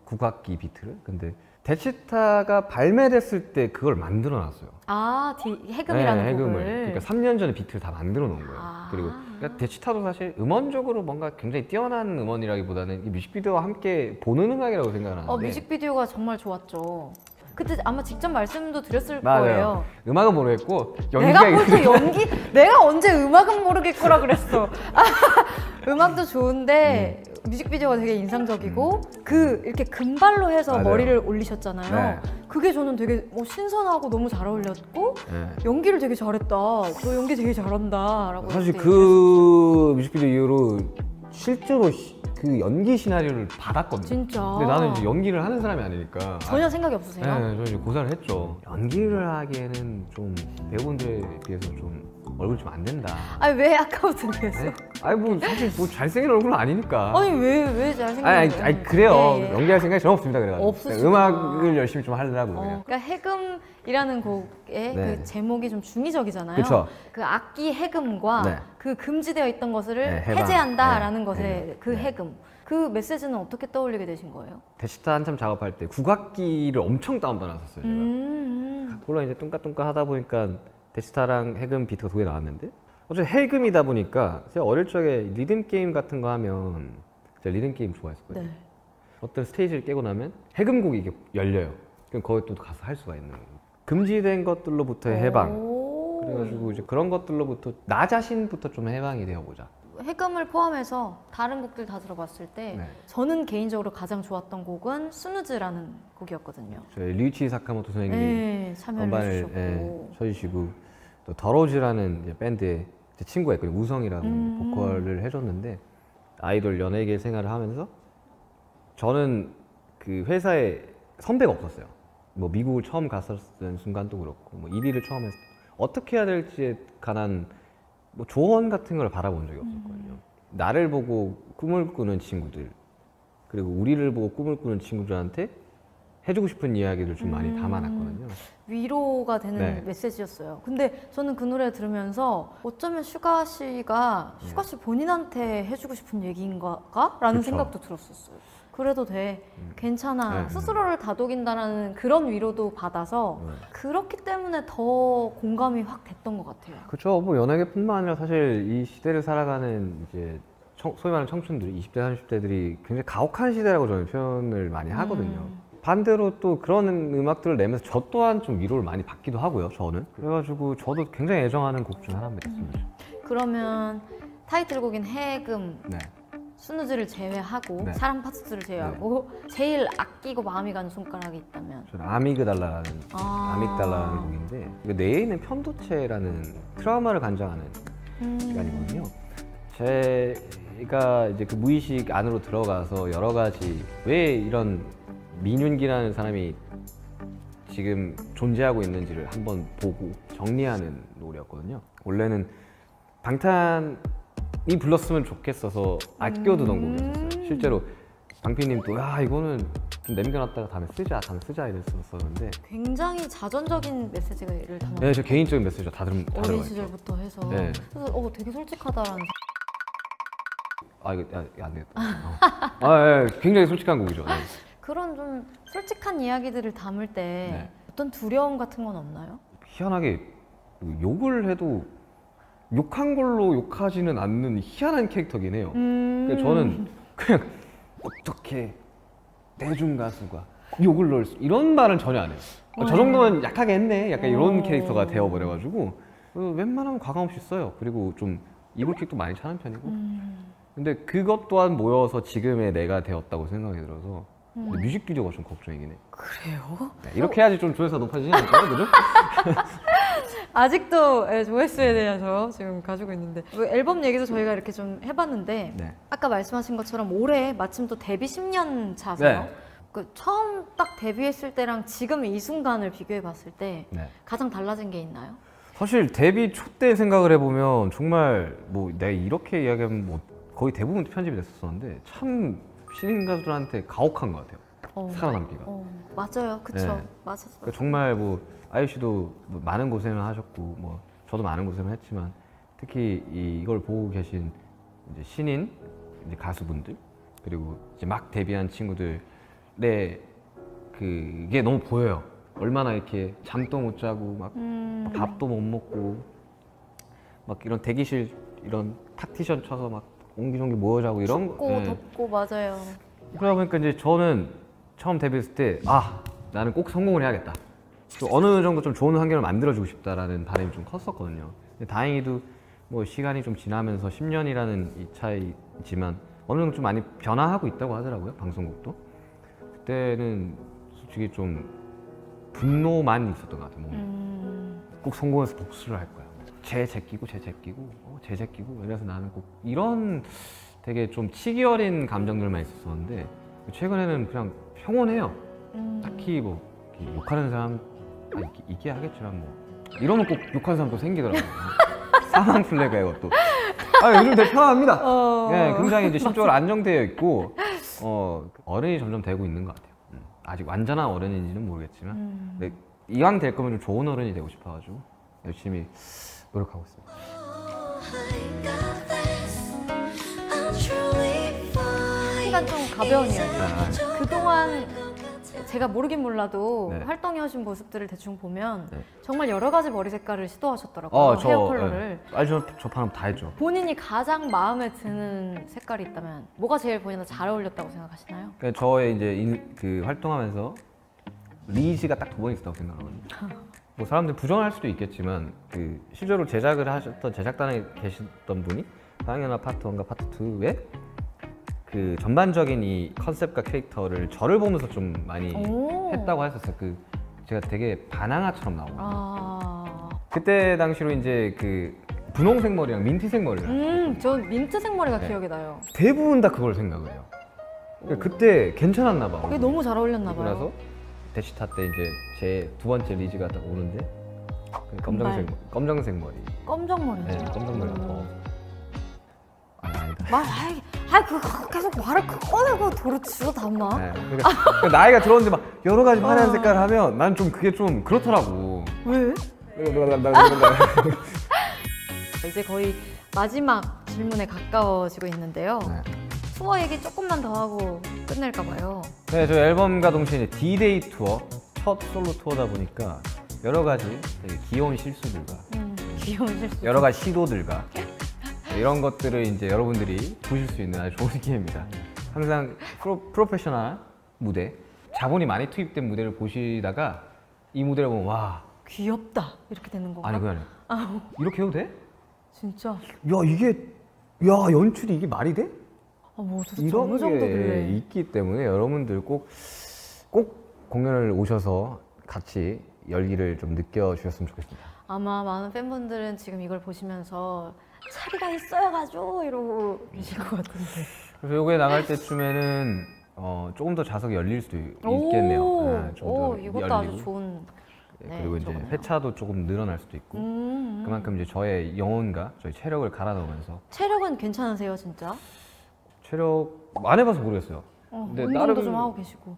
국악기 비트를. 근데 데치타가 발매됐을 때 그걸 만들어 놨어요. 해금이라는 네, 곡을. 해금을. 그러니까 3년 전에 비트를 다 만들어 놓은 거예요. 아. 그리고 그러니까 데치타도 사실 음원적으로 뭔가 굉장히 뛰어난 음원이라기보다는 이 뮤직비디오와 함께 보는 음악이라고 생각하는데. 뮤직비디오가 정말 좋았죠. 그때 아마 직접 말씀도 드렸을 맞아요. 거예요. 음악은 모르겠고 내가 연기가 벌써 연기? 내가 언제 음악은 모르겠구라 그랬어. 음악도 좋은데 뮤직비디오가 되게 인상적이고 그 이렇게 금발로 해서 맞아요. 머리를 올리셨잖아요. 네. 그게 저는 되게 신선하고 너무 잘 어울렸고 네. 연기를 되게 잘했다. 너 연기 되게 잘한다라고 사실 그때 그 뮤직비디오 이후로 실제로 그 연기 시나리오를 받았거든요. 진짜. 근데 나는 이제 연기를 하는 사람이 아니니까. 전혀 생각이 없으세요? 네, 저 이제 고사를 했죠. 연기를 하기에는 좀 배우분들에 비해서 좀 얼굴 좀 안 된다. 아니 왜 아까부터 그랬어? 네? 아니 뭐 사실 뭐 잘생긴 얼굴은 아니니까. 아니 왜 잘생긴 아니 그래요. 예, 예. 연기할 생각이 전혀 없습니다. 그래가지고 없으시구나. 음악을 열심히 좀 하려고. 그냥. 그러니까 해금이라는 곡의 네. 그 제목이 좀 중의적이잖아요. 그쵸. 그 악기 해금과 네. 그 금지되어 있던 것을 네, 해방. 해제한다라는 네, 것의 해금. 그 네. 해금. 그 메시지는 어떻게 떠올리게 되신 거예요? 데시타 한참 작업할 때 국악기를 엄청 다운받았었어요. 제가. 물론 이제 뚱까뚱까 하다 보니까 데시타랑 해금 비트가 두 개 나왔는데 어차피 해금이다 보니까 제가 어릴 적에 리듬 게임 같은 거 하면 제가 리듬 게임 좋아했었거든요. 네. 어떤 스테이지를 깨고 나면 해금곡이 이게 열려요. 그럼 거기 또 가서 할 수가 있는 거예요. 금지된 것들로부터의 해방. 오. 그래가지고 이제 그런 것들로부터 나 자신부터 좀 해방이 되어보자. 해금을 포함해서 다른 곡들 다 들어봤을 때 네. 저는 개인적으로 가장 좋았던 곡은 스누즈라는 곡이었거든요. 저희 류이치 사카모토 선생님이 네, 참여를 건반을 해주셨고 쳐주시고 또 더로즈라는 이제 밴드의 제 친구가 있거든요. 우성이라고 음. 보컬을 해줬는데 아이돌 연예계 생활을 하면서 저는 그 회사에 선배가 없었어요. 뭐 미국을 처음 갔었던 순간도 그렇고 뭐 1위를 처음 했을 때 어떻게 해야 될지에 관한 뭐 조언 같은 걸 바라본 적이 없었거든요. 나를 보고 꿈을 꾸는 친구들 그리고 우리를 보고 꿈을 꾸는 친구들한테 해주고 싶은 이야기를 좀 많이 담아놨거든요. 위로가 되는 네. 메시지였어요. 근데 저는 그 노래 들으면서 어쩌면 슈가 씨가 슈가 씨 본인한테 해주고 싶은 얘기인가? 라는 그쵸. 생각도 들었었어요. 그래도 돼. 괜찮아. 네. 스스로를 다독인다라는 그런 위로도 받아서 네. 그렇기 때문에 더 공감이 확 됐던 것 같아요. 그렇죠. 뭐 연예계뿐만 아니라 사실 이 시대를 살아가는 이제 소위 말하는 청춘들, 20대, 30대들이 굉장히 가혹한 시대라고 저는 표현을 많이 하거든요. 반대로 또 그런 음악들을 내면서 저 또한 좀 위로를 많이 받기도 하고요. 저는. 그래가지고 저도 굉장히 애정하는 곡 중 하나입니다. 그러면 타이틀곡인 해금, 네. 스누즈를 제외하고 네. 사람 파트들을 제외하고 제일 아끼고 마음이 가는 손가락이 있다면 저는 아미그달라라는 아믹달라라는 곡인데 이거 뇌에 있는 편도체라는 트라우마를 관장하는 시간이거든요. 제가 이제 그 무의식 안으로 들어가서 여러 가지 왜 이런 민윤기라는 사람이 지금 존재하고 있는지를 한번 보고 정리하는 노래였거든요. 원래는 방탄이 불렀으면 좋겠어서 아껴두던 곡이었어요. 실제로 방피님도 야 이거는 좀 남겨놨다가 다음에 쓰자 이랬었는데 굉장히 자전적인 메시지를 담아. 네, 저 개인적인 메시지가 다 어린 들어가 있죠. 시절부터 해서 네. 그래서 되게 솔직하다라는. 아 이거 안 되겠다. 아, 예, 굉장히 솔직한 곡이죠. 네. 그런 좀 솔직한 이야기들을 담을 때 네. 어떤 두려움 같은 건 없나요? 희한하게 욕을 해도 욕한 걸로 욕하지는 않는 희한한 캐릭터긴 해요. 그러니까 저는 그냥 어떻게 대중 가수가 욕을 넣을 수 이런 말은 전혀 안 해요. 저 정도면 약하게 했네. 약간 이런 캐릭터가 되어버려가지고 웬만하면 과감 없이 써요. 그리고 좀 이불킥도 많이 차는 편이고. 근데 그것 또한 모여서 지금의 내가 되었다고 생각이 들어서 근데 뮤직비디오가 좀 걱정이긴 해. 그래요? 네, 이렇게 해야지 좀 조회수가 높아지지 않을까요? 그죠? 아직도 예, 조회수에 대해서 지금 가지고 있는데 앨범 얘기도 저희가 이렇게 좀 해봤는데 네. 아까 말씀하신 것처럼 올해 마침 또 데뷔 10년 차세요. 네. 그 처음 딱 데뷔했을 때랑 지금 이 순간을 비교해 봤을 때 네. 가장 달라진 게 있나요? 사실 데뷔 초 때 생각을 해보면 정말 뭐 내가 이렇게 이야기하면 뭐 거의 대부분 편집이 됐었는데 참 신인 가수들한테 가혹한 것 같아요. 살아남기가. 맞아요, 그쵸, 네. 맞았어요. 그러니까 정말 뭐 아이유 씨도 뭐 많은 고생을 하셨고 뭐 저도 많은 고생을 했지만 특히 이걸 보고 계신 이제 신인 이제 가수분들 그리고 이제 막 데뷔한 친구들의 그게 너무 보여요. 얼마나 이렇게 잠도 못 자고 막 밥도 못 먹고 막 이런 대기실 이런 파티션 쳐서 막 옹기종기 모여 자고 이런 춥고 네. 덥고 맞아요. 그러다 보니까 이제 저는 처음 데뷔했을 때 나는 꼭 성공을 해야겠다. 또 어느 정도 좀 좋은 환경을 만들어주고 싶다라는 바람이 좀 컸었거든요. 근데 다행히도 뭐 시간이 좀 지나면서 10년이라는 이 차이지만 어느 정도 좀 많이 변화하고 있다고 하더라고요. 방송국도. 그때는 솔직히 좀 분노만 있었던 것 같아요. 몸에. 꼭 성공해서 복수를 할 거야. 쟤 제끼고 쟤 제끼고 이래서 나는 꼭 이런 되게 좀 치기 어린 감정들만 있었었는데 최근에는 그냥 평온해요. 딱히 뭐 욕하는 사람 있게 하겠지만 뭐 이러면 꼭 욕하는 사람 또 생기더라고요. 사망 플래그가 이것도. 요즘 되게 편합니다. 네, 굉장히 이제 심적으로 안정되어 있고 어른이 점점 되고 있는 것 같아요. 아직 완전한 어른인지는 모르겠지만 근데 이왕 될 거면 좀 좋은 어른이 되고 싶어가지고 열심히 노력하고 있습니다. 시간 좀 가벼운 이야기. 그동안 제가 모르긴 몰라도 네. 활동해오신 모습들을 대충 보면 네. 정말 여러 가지 머리 색깔을 시도하셨더라고요. 헤어 컬러를. 저 방금 다 했죠. 본인이 가장 마음에 드는 색깔이 있다면 뭐가 제일 본인한테 잘 어울렸다고 생각하시나요? 그러니까 저의 이제 그 활동하면서 리즈가 딱 두 번 있었다고 생각하거든요. 뭐 사람들 부정할 수도 있겠지만 그 실제로 제작을 하셨던 제작단에 계셨던 분이 방영연합 파트 1과 파트 2에 그 전반적인 이 컨셉과 캐릭터를 저를 보면서 좀 많이 했다고 하셨어요. 그 제가 되게 바나나처럼 나오고 그때 당시로 이제 그 분홍색 머리랑 민트색 머리를 저 민트색 머리가 네. 기억이 나요. 대부분 다 그걸 생각을 해요. 그러니까 그때 괜찮았나 봐. 그게 너무 잘 어울렸나 봐요. 그래서 대시타 때 이제 제 두 번째 리즈가 딱 오는데 그 검정색 머리. 검정 머리죠. 네, 검정 머리가 더. 아니다. 그거 계속 말을 꺼내고 도로 주워 담아. 네, 그러니까 나이가 들었는데 막 여러 가지 화려한 색깔을 하면 난 좀 그게 좀 그렇더라고. 왜? 이제 거의 마지막 질문에 가까워지고 있는데요. 네. 투어 얘기 조금만 더 하고 끝낼까 봐요. 네, 저희 앨범과 동시에 이제 D-Day 투어, 첫 솔로 투어다 보니까 여러 가지 되게 귀여운 실수들과 귀여운 실수. 여러 가지 시도들과 이런 것들을 이제 여러분들이 보실 수 있는 아주 좋은 기회입니다. 항상 프로페셔널 무대, 자본이 많이 투입된 무대를 보시다가 이 무대를 보면 와, 귀엽다 이렇게 되는 건가? 아니 그게 아니야. 이렇게 해도 돼? 진짜. 야 연출이 이게 말이 돼? 뭐 도대체 이런 어느 정도 게 될래? 있기 때문에 여러분들 꼭 공연을 오셔서 같이 열기를 좀 느껴주셨으면 좋겠습니다. 아마 많은 팬분들은 지금 이걸 보시면서 차리가 있어야가지고 이러고 계실 것 같은데. 그래서 요게 나갈 때쯤에는 조금 더 좌석이 열릴 수도 있겠네요. 네, 좀더 이것도 아주 좋은. 네, 그리고 이제 저거네요. 회차도 조금 늘어날 수도 있고 그만큼 이제 저의 영혼과 저희 체력을 갈아 넣으면서 체력은 괜찮으세요 진짜? 체력 안 해봐서 모르겠어요. 근데 운동도 좀 하고 계시고.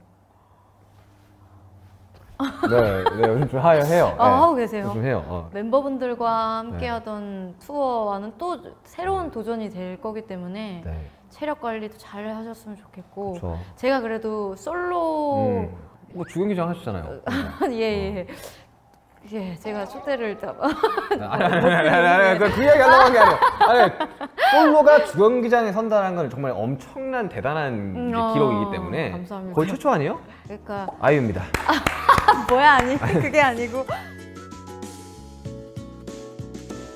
네, 요즘 좀 해요. 네, 하고 계세요? 좀 해요. 멤버분들과 함께하던 투어와는 또 새로운 도전이 될 거기 때문에 네. 체력 관리도 잘 하셨으면 좋겠고. 그쵸. 제가 그래도 솔로 뭐 주경기장 하시잖아요. 예. 예, 제가 초대를 아니, 그 이야기 하려고 한 게 아니에요. 아니, 솔로가 주경기장에 선다는 건 정말 엄청난 대단한 이제 기록이기 때문에 감사합니다. 거의 최초 아니에요? 그러니까 아이유입니다. 뭐야 아니 그게 아니고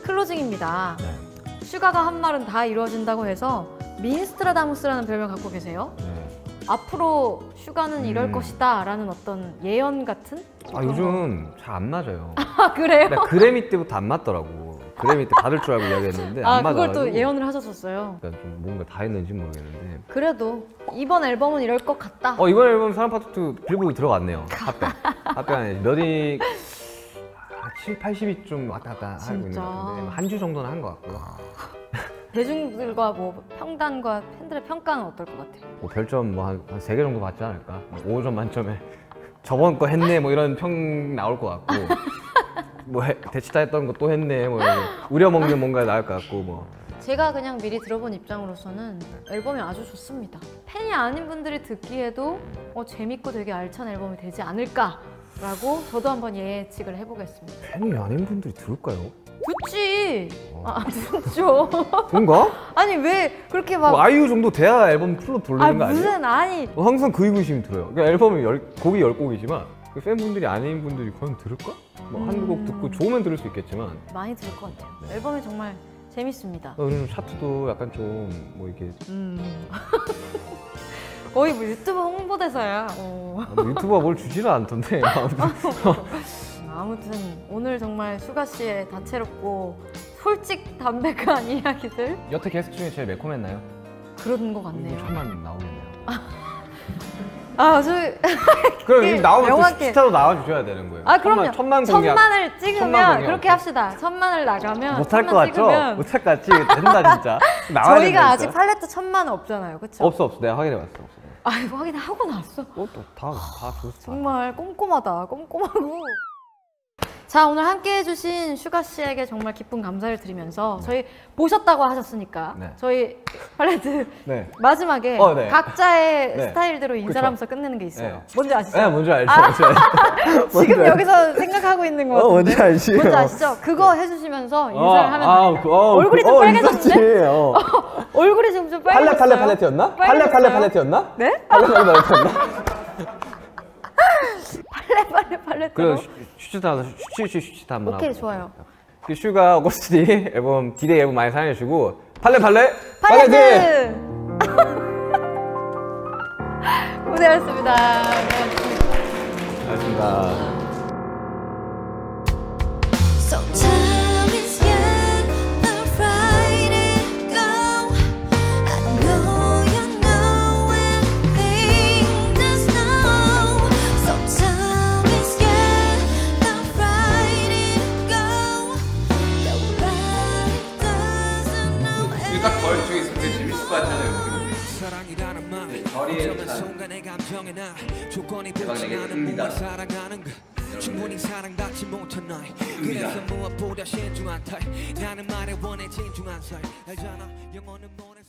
클로징입니다. 네. 슈가가 한 말은 다 이루어진다고 해서 민스트라다무스라는 별명 갖고 계세요. 네. 앞으로 슈가는 이럴 것이다 라는 어떤 예언 같은? 아, 요즘 잘 안 맞아요. 아 그래요? 나 그래미 때부터 안 맞더라고. 그래미 때 받을 줄 알고 이야기했는데 아 안 그걸 맞아가지고. 또 예언을 하셨었어요. 그러니까 좀 뭔가 다 했는지 모르겠는데. 그래도 이번 앨범은 이럴 것 같다. 이번 앨범 사람 파트 2 빌보드 들어갔네요. 핫백. 핫백 안에 몇위 7, 80위 좀 왔다 갔다 하고 있는 진짜? 것 같은데 한 주 정도는 한 것 같고요. 대중들과 뭐 평단과 팬들의 평가는 어떨 것 같아요? 뭐 별점 뭐 한 3개 정도 받지 않을까? 5점 만점에 저번 거 했네 뭐 이런 평 나올 것 같고 뭐 대치다 했던 거 또 했네 뭐 이런 우려먹는 뭔가 나올 것 같고 뭐. 제가 그냥 미리 들어본 입장으로서는 앨범이 아주 좋습니다. 팬이 아닌 분들이 듣기에도 재밌고 되게 알찬 앨범이 되지 않을까라고 저도 한번 예측을 해보겠습니다. 팬이 아닌 분들이 들을까요? 듣지! 아, 듣죠. 그런가? 아니 왜 그렇게 막 뭐 아이유 정도 돼야 앨범 풀로 돌리는 거 아니에요? 무슨 아니 항상 그 의구심이 들어요. 그러니까 앨범이 곡이 10곡이지만 그 팬분들이 아닌 분들이 과연 들을까? 뭐 한두 곡 듣고 좋으면 들을 수 있겠지만 많이 들을 것 같아요. 네. 앨범이 정말 재밌습니다. 그리고 차트도 약간 좀 뭐 이렇게 거의 뭐 유튜브 홍보대사야. 뭐 유튜버가 뭘 주지는 않던데 아무튼 오늘 정말 슈가 씨의 다채롭고 솔직 담백한 이야기들 여태 게스트 중에 제일 매콤했나요? 그런 것 같네요. 천만 나오겠네요. 아, 저 그럼 여기 나오면 또 명확해. 스타로 나와주셔야 되는 거예요. 아, 그럼요. 천만 공약. 천만을 찍으면 천만 공약. 그렇게 합시다. 천만을 나가면 못할 것 천만 같죠? 찍으면 못할 것 같지? 된다 진짜. 나와야 저희가 된다, 아직 진짜. 팔레트 1000만 없잖아요. 그렇죠? 없어. 내가 확인해봤어. 없어. 아, 이거 확인하고 났어. 다 줬어. 정말 꼼꼼하다. 꼼꼼하고. 자, 오늘 함께 해주신 슈가 씨에게 정말 기쁜 감사를 드리면서 저희 보셨다고 하셨으니까 네. 저희 팔레트 네. 마지막에 네. 각자의 네. 스타일대로 인사를 그쵸. 하면서 끝내는 게 있어요. 네. 뭔지 아시죠? 네, 뭔지 알죠. 뭔지 알죠. 지금 여기서 생각하고 있는 거 같은데. 뭔지 알지. 뭔지 아시죠? 그거 해주시면서 인사를 하면 돼요. 얼굴이 좀 빨개졌는데? 있었지. 얼굴이 지금 좀 빨개졌어요. 팔레트였나? 빨개졌어요. 팔레트였나? 네? 팔레트였나? 팔레트. 그래서 슈치타 한번 오케이, 하고. 좋아요. 그 슈가 오거스디 앨범 디데이 앨범 많이 사랑해주시고 팔레트! 팔레트! 고생하셨습니다. 고맙습니다. So time is young, the ride it go. I know you know everything there's no. So time is young, the ride it go. Nobody doesn't know 딱 거울 쪽에 있을 때 재밌을 것 같잖아요. 사랑이라는 말 거리에 어쩌면 찬 순간의 감정에 나 조건이 대박 붙지 않은 내겠습니다. 무엇 사랑하는 그 충분히 사랑받지 못한 날 그래서 무엇보다 신중한 탈 나는 말에 원해 진중한 살 알잖아 영혼은 보내